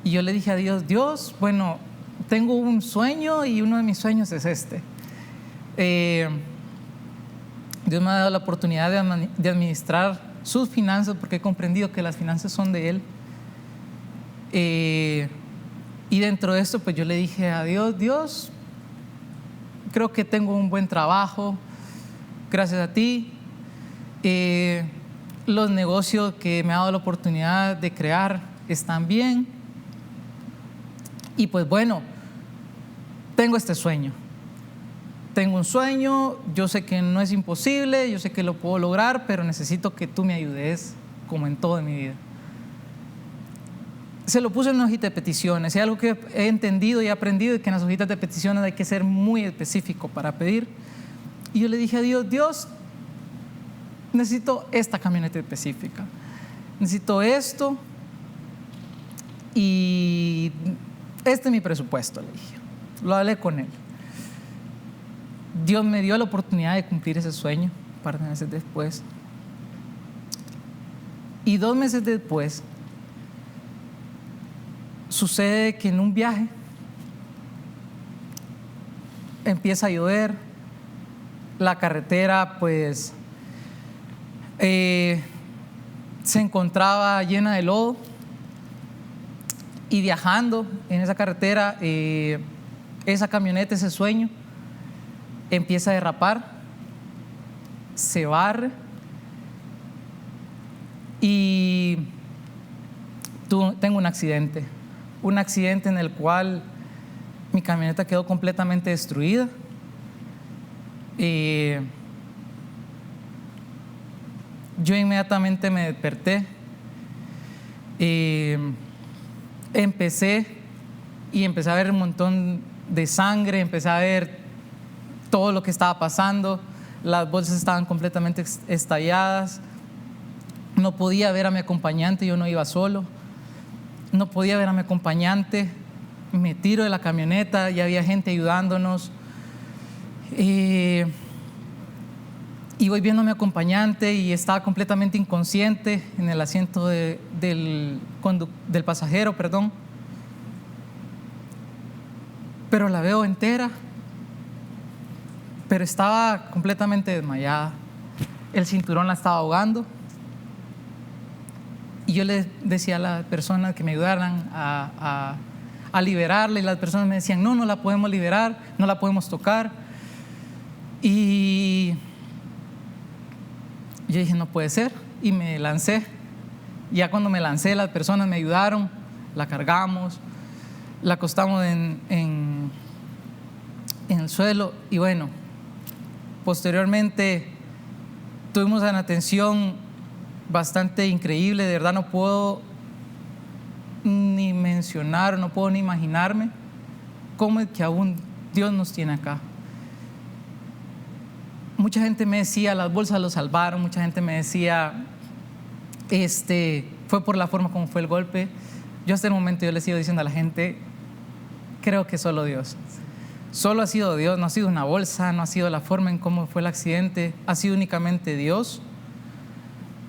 Y yo le dije a Dios, Dios, bueno, tengo un sueño y uno de mis sueños es este. Dios me ha dado la oportunidad de administrar sus finanzas porque he comprendido que las finanzas son de Él. Y dentro de esto, pues yo le dije a Dios, Dios, creo que tengo un buen trabajo, gracias a ti. Los negocios que me ha dado la oportunidad de crear están bien. Y pues bueno, tengo este sueño. Tengo un sueño, yo sé que no es imposible, yo sé que lo puedo lograr, pero necesito que tú me ayudes como en todo en mi vida. Se lo puse en una hojita de peticiones. Es algo que he entendido y he aprendido, es que en las hojitas de peticiones hay que ser muy específico para pedir. Y yo le dije a Dios, Dios, necesito esta camioneta específica, necesito esto y este es mi presupuesto, le dije. Lo hablé con Él. Dios me dio la oportunidad de cumplir ese sueño un par de meses después. Y 2 meses después, sucede que en un viaje empieza a llover, la carretera pues se encontraba llena de lodo y viajando en esa carretera, esa camioneta, ese sueño, empieza a derrapar, se barre y tengo un accidente en el cual mi camioneta quedó completamente destruida. Yo inmediatamente me desperté, empecé a ver un montón de sangre, empecé a ver todo lo que estaba pasando, las bolsas estaban completamente estalladas, no podía ver a mi acompañante, yo no iba solo, no podía ver a mi acompañante, me tiro de la camioneta, ya había gente ayudándonos, y voy viendo a mi acompañante y estaba completamente inconsciente en el asiento del pasajero, pero la veo entera, pero estaba completamente desmayada, el cinturón la estaba ahogando. Y yo les decía a las personas que me ayudaran a liberarla, y las personas me decían, no la podemos liberar, no la podemos tocar. Y yo dije, no puede ser, y me lancé. Ya cuando me lancé, las personas me ayudaron, la cargamos, la acostamos en el suelo, y bueno, posteriormente tuvimos una atención bastante increíble. De verdad no ni mencionar, no puedo ni imaginarme cómo es que aún Dios nos tiene acá. Mucha gente me decía, las bolsas lo salvaron, mucha gente me decía, fue por la forma como fue el golpe. Yo hasta el momento yo le sigo diciendo a la gente, creo que solo Dios. Solo ha sido Dios, no ha sido una bolsa, no ha sido la forma en cómo fue el accidente, ha sido únicamente Dios.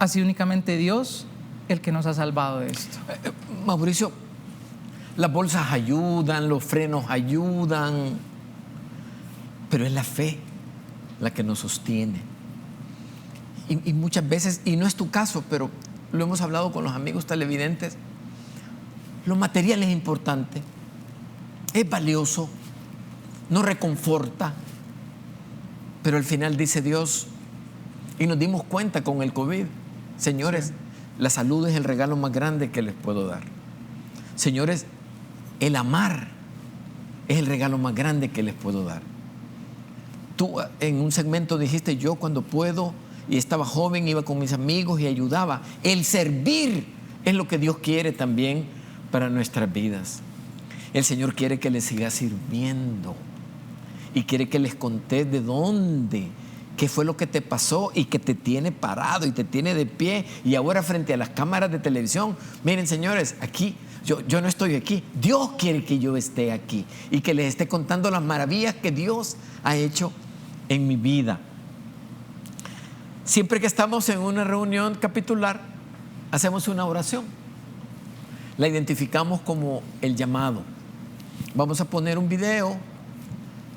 Ha sido únicamente Dios el que nos ha salvado de esto. Mauricio, las bolsas ayudan, los frenos ayudan, pero es la fe la que nos sostiene. Y muchas veces, y no es tu caso, pero lo hemos hablado con los amigos televidentes, lo material es importante, es valioso, nos reconforta, pero al final dice Dios, y nos dimos cuenta con el COVID, señores, la salud es el regalo más grande que les puedo dar. Señores, el amar es el regalo más grande que les puedo dar. Tú en un segmento dijiste, yo cuando puedo y estaba joven iba con mis amigos y ayudaba. El servir es lo que Dios quiere también para nuestras vidas. El Señor quiere que les siga sirviendo y quiere que les contés de dónde, qué fue lo que te pasó y que te tiene parado y te tiene de pie y ahora frente a las cámaras de televisión. Miren, señores, aquí yo no estoy aquí. Dios quiere que yo esté aquí y que les esté contando las maravillas que Dios ha hecho en mi vida. Siempre que estamos en una reunión capitular, hacemos una oración. La identificamos como el llamado. Vamos a poner un video.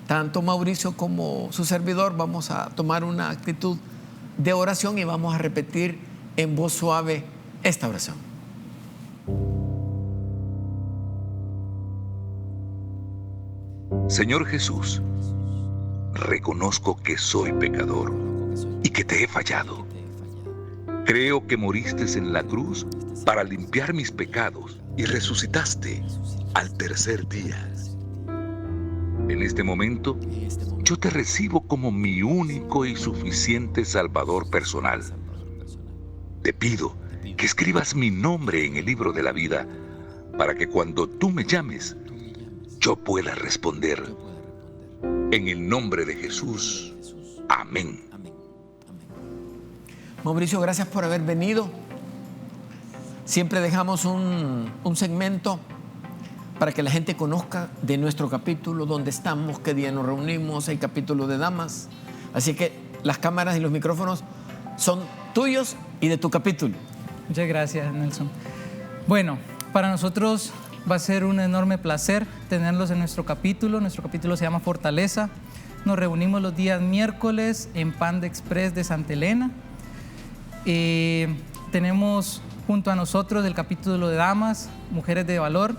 Tanto Mauricio como su servidor vamos a tomar una actitud de oración y vamos a repetir en voz suave esta oración. Señor Jesús, reconozco que soy pecador y que te he fallado. Creo que moriste en la cruz para limpiar mis pecados y resucitaste al tercer día. En este momento, yo te recibo como mi único y suficiente Salvador personal. Te pido que escribas mi nombre en el libro de la vida para que cuando tú me llames, yo pueda responder. En el nombre de Jesús. Amén. Mauricio, gracias por haber venido. Siempre dejamos un segmento para que la gente conozca de nuestro capítulo, dónde estamos, qué día nos reunimos, el capítulo de damas. Así que las cámaras y los micrófonos son tuyos y de tu capítulo. Muchas gracias, Nelson. Bueno, para nosotros va a ser un enorme placer tenerlos en nuestro capítulo. Nuestro capítulo se llama Fortaleza. Nos reunimos los días miércoles en Panda Express de Santa Elena. Tenemos junto a nosotros el capítulo de damas, Mujeres de Valor,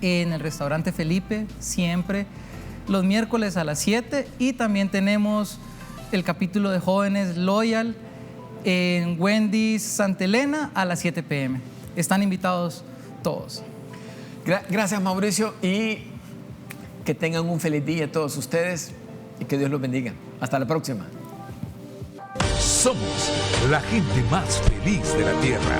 en el restaurante Felipe, siempre los miércoles a las 7, y también tenemos el capítulo de jóvenes Loyal en Wendy's Santa Elena a las 7 p.m. Están invitados todos. Gracias, Mauricio, y que tengan un feliz día todos ustedes y que Dios los bendiga. Hasta la próxima. Somos la gente más feliz de la tierra.